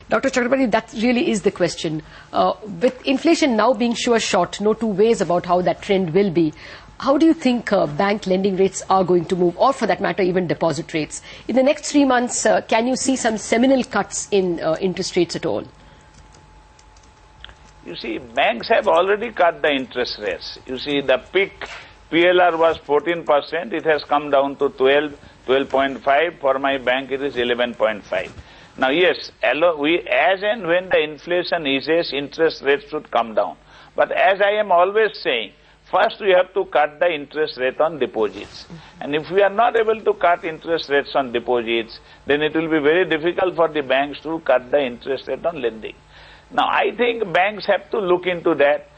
Dr. Chakrabarty, that really is the question. With inflation now being sure shot, no two ways about how that trend will be, how do you think bank lending rates are going to move, or for that matter, even deposit rates? In the next 3 months, can you see some seminal cuts in interest rates at all? You see, banks have already cut the interest rates. You see, the peak PLR was 14%. It has come down to 12.5. For my bank, it is 11.5. Now, yes, as and when the inflation eases, interest rates should come down. But as I am always saying, first we have to cut the interest rate on deposits. And if we are not able to cut interest rates on deposits, then it will be very difficult for the banks to cut the interest rate on lending. Now, I think banks have to look into that.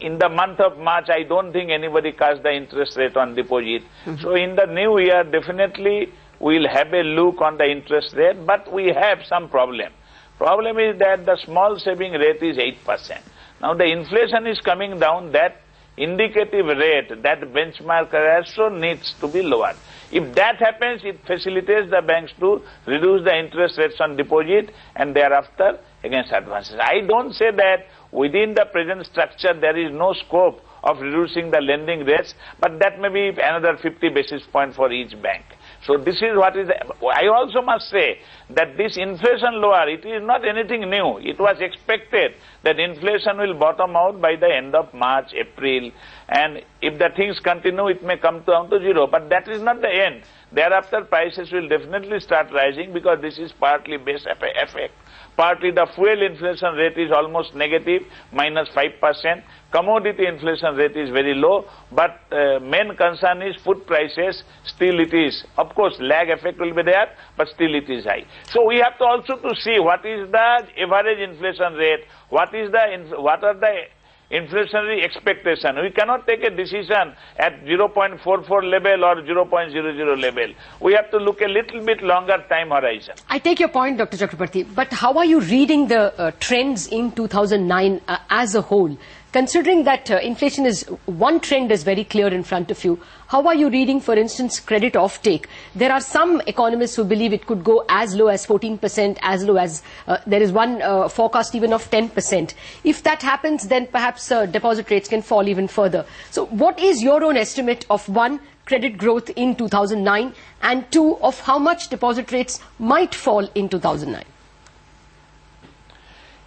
In the month of March, I don't think anybody cuts the interest rate on deposit. So in the new year, definitely we'll have a look on the interest rate, but we have some problem. Problem is that the small saving rate is 8%. Now the inflation is coming down, that indicative rate, that benchmark also needs to be lower. If that happens, it facilitates the banks to reduce the interest rates on deposit and thereafter against advances. I don't say that within the present structure there is no scope of reducing the lending rates, but that may be another 50 basis points for each bank. So this is what is, I also must say that this inflation lower, it is not anything new. It was expected that inflation will bottom out by the end of March, April, and if the things continue, it may come down to zero. But that is not the end. Thereafter, prices will definitely start rising because this is partly base effect. Partly the fuel inflation rate is almost negative, -5%. Commodity inflation rate is very low, but main concern is food prices. Still it is, of course, lag effect will be there, but still it is high. So we have to also to see what is the average inflation rate, what are the inflationary expectation. We cannot take a decision at 0.44 level or 0.00 level. We have to look a little bit longer time horizon. I take your point, Dr. Chakrabarty, but how are you reading the trends in 2009 as a whole? Considering that inflation is, one trend is very clear in front of you, how are you reading, for instance, credit offtake? There are some economists who believe it could go as low as 14%, as low as, there is one forecast even of 10%. If that happens, then perhaps deposit rates can fall even further. So what is your own estimate of, one, credit growth in 2009, and two, of how much deposit rates might fall in 2009?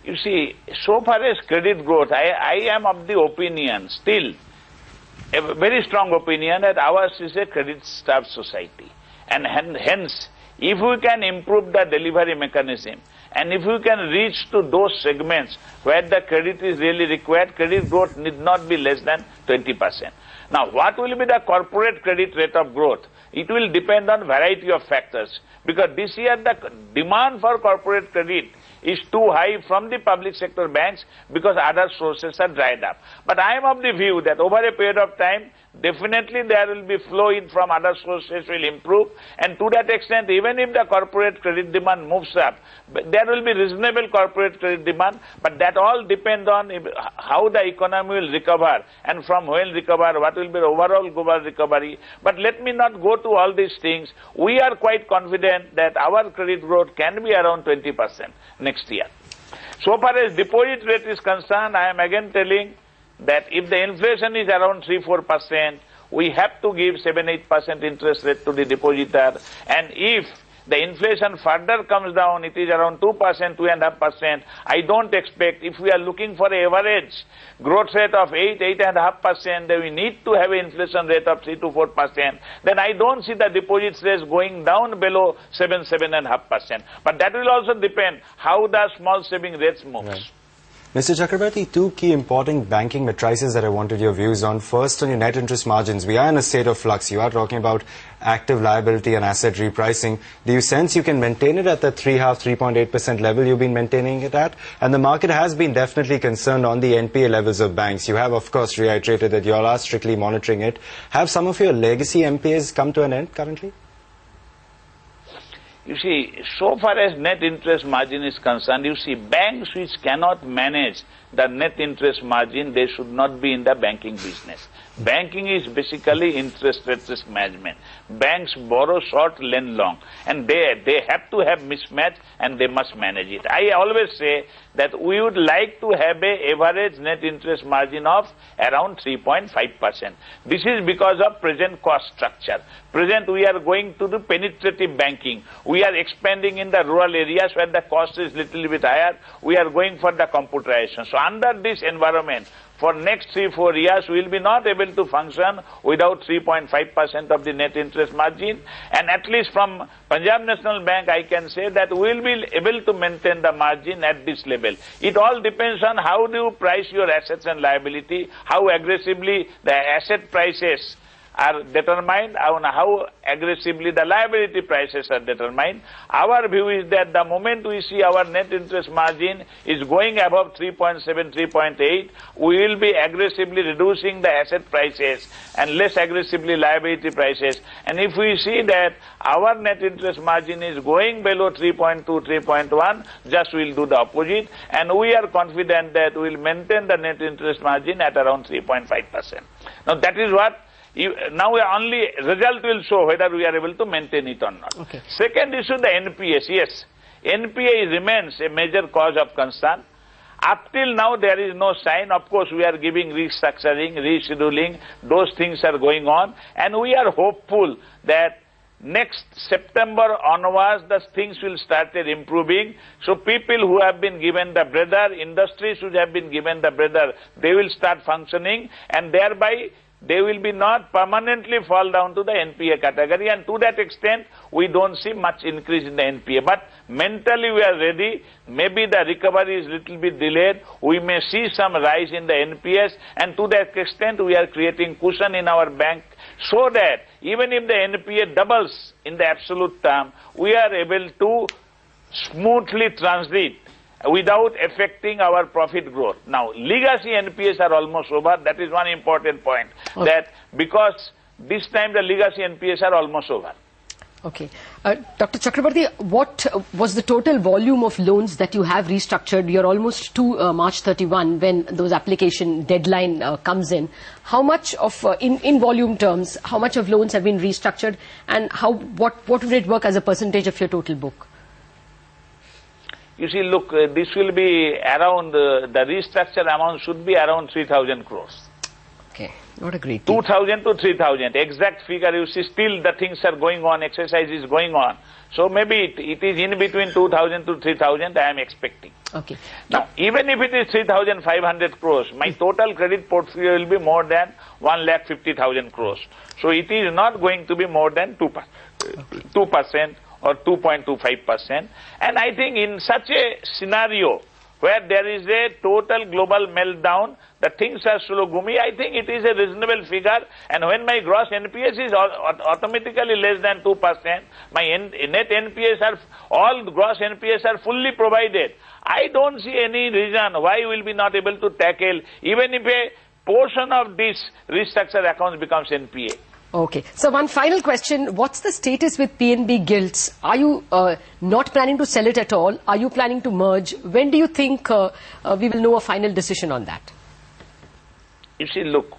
You see, so far as credit growth, I am of the opinion, still, a very strong opinion that ours is a credit-starved society. And hence, if we can improve the delivery mechanism, and if we can reach to those segments where the credit is really required, credit growth need not be less than 20%. Now, what will be the corporate credit rate of growth? It will depend on variety of factors. Because this year, the demand for corporate credit is too high from the public sector banks because other sources are dried up. But I am of the view that over a period of time, definitely there will be flow in from other sources will improve, and to that extent, even if the corporate credit demand moves up, there will be reasonable corporate credit demand, but that all depends on how the economy will recover and from when recover, what will be the overall global recovery. But let me not go to all these things. We are quite confident that our credit growth can be around 20% next year. So far as deposit rate is concerned, I am again telling that if the inflation is around 3-4%, we have to give 7-8% interest rate to the depositor. And if the inflation further comes down, it is around 2%, 2.5%. I don't expect, if we are looking for an average growth rate of 8-8.5%, then we need to have an inflation rate of 3-4%. Then I don't see the deposit rates going down below 7-7.5%. But that will also depend how the small saving rates moves. Right. Mr. Chakrabarty, two key important banking matrices that I wanted your views on. First, on your net interest margins, we are in a state of flux. You are talking about active liability and asset repricing. Do you sense you can maintain it at the 3.5-3.8% level you've been maintaining it at? And the market has been definitely concerned on the NPA levels of banks. You have, of course, reiterated that you all are strictly monitoring it. Have some of your legacy NPAs come to an end currently? You see, so far as net interest margin is concerned, you see, banks which cannot manage the net interest margin, they should not be in the banking business. Banking is basically interest rate risk management. Banks borrow short, lend long, and they have to have mismatch, and they must manage it. I always say that we would like to have a average net interest margin of around 3.5%. This is because of present cost structure. Present, we are going to do penetrative banking. We are expanding in the rural areas where the cost is little bit higher. We are going for the computerization. So under this environment, for next 3-4 years, we will be not able to function without 3.5% of the net interest margin. And at least from Punjab National Bank, I can say that we will be able to maintain the margin at this level. It all depends on how do you price your assets and liability, how aggressively the asset prices are determined, and how aggressively the liability prices are determined. Our view is that the moment we see our net interest margin is going above 3.7, 3.8, we will be aggressively reducing the asset prices and less aggressively liability prices. And if we see that our net interest margin is going below 3.2, 3.1, just we will do the opposite. And we are confident that we will maintain the net interest margin at around 3.5%. Now that is what now only result will show whether we are able to maintain it or not. Okay. Second issue, the NPAs. Yes, NPA remains a major cause of concern. Up till now, there is no sign. Of course, we are giving restructuring, rescheduling. Those things are going on. And we are hopeful that next September onwards, the things will start improving. So people who have been given the breather, industries who have been given the breather, they will start functioning, and thereby they will be not permanently fall down to the NPA category, and to that extent, we don't see much increase in the NPA. But mentally we are ready. Maybe the recovery is little bit delayed. We may see some rise in the NPS, and to that extent, we are creating cushion in our bank so that even if the NPA doubles in the absolute term, we are able to smoothly transit without affecting our profit growth. Now, legacy NPAs are almost over. That is one important point. Okay. That because this time the legacy NPAs are almost over. Okay. Dr. Chakrabarty, what was the total volume of loans that you have restructured? You're almost to March 31 when those application deadline comes in. How much of, in volume terms, how much of loans have been restructured, and what would it work as a percentage of your total book? You see, look, this will be around, the restructure amount should be around 3,000 crores. Okay, not a great deal. 2,000 to 3,000, exact figure, you see, still the things are going on, exercise is going on. So maybe it is in between 2,000 to 3,000 I am expecting. Okay. Now, even if it is 3,500 crores, my total credit portfolio will be more than 1,50,000 crores. So it is not going to be more than 2%. Or 2.25%. And I think in such a scenario where there is a total global meltdown, the things are slow gloomy, I think it is a reasonable figure. And when my gross NPS is automatically less than 2%, my net NPS are, all gross NPS are fully provided. I don't see any reason why we will be not able to tackle, even if a portion of this restructured accounts becomes NPA. Okay. So one final question. What's the status with PNB gilts? Are you not planning to sell it at all? Are you planning to merge? When do you think we will know a final decision on that? You see, look,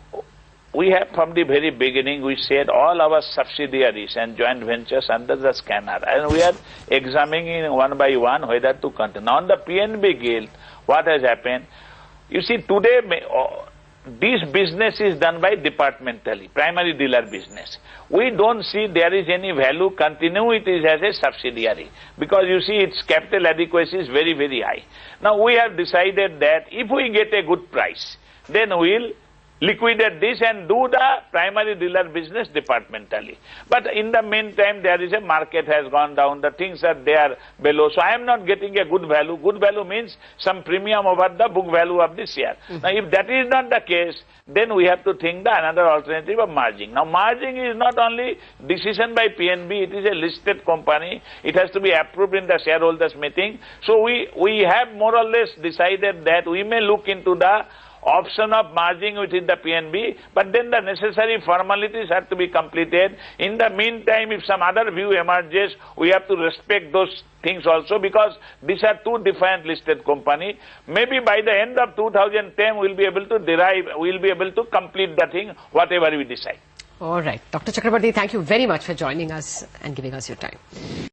we have from the very beginning, we said all our subsidiaries and joint ventures under the scanner, and we are examining one by one whether to continue. On the PNB gilt, what has happened? You see, today, this business is done by departmentally, primary dealer business. We don't see there is any value continue it is as a subsidiary, because you see its capital adequacy is very, very high. Now we have decided that if we get a good price, then we'll liquidate this and do the primary dealer business departmentally. But in the meantime, there is a market has gone down, the things are there below. So I am not getting a good value. Good value means some premium over the book value of the share. Now if that is not the case, then we have to think the another alternative of merging. Now merging is not only decision by PNB, it is a listed company. It has to be approved in the shareholders meeting. So we have more or less decided that we may look into the option of merging within the PNB, but then the necessary formalities have to be completed. In the meantime, if some other view emerges, we have to respect those things also, because these are two different listed companies. Maybe by the end of 2010, we'll be able to complete the thing, whatever we decide. All right. Dr. Chakrabarty, thank you very much for joining us and giving us your time.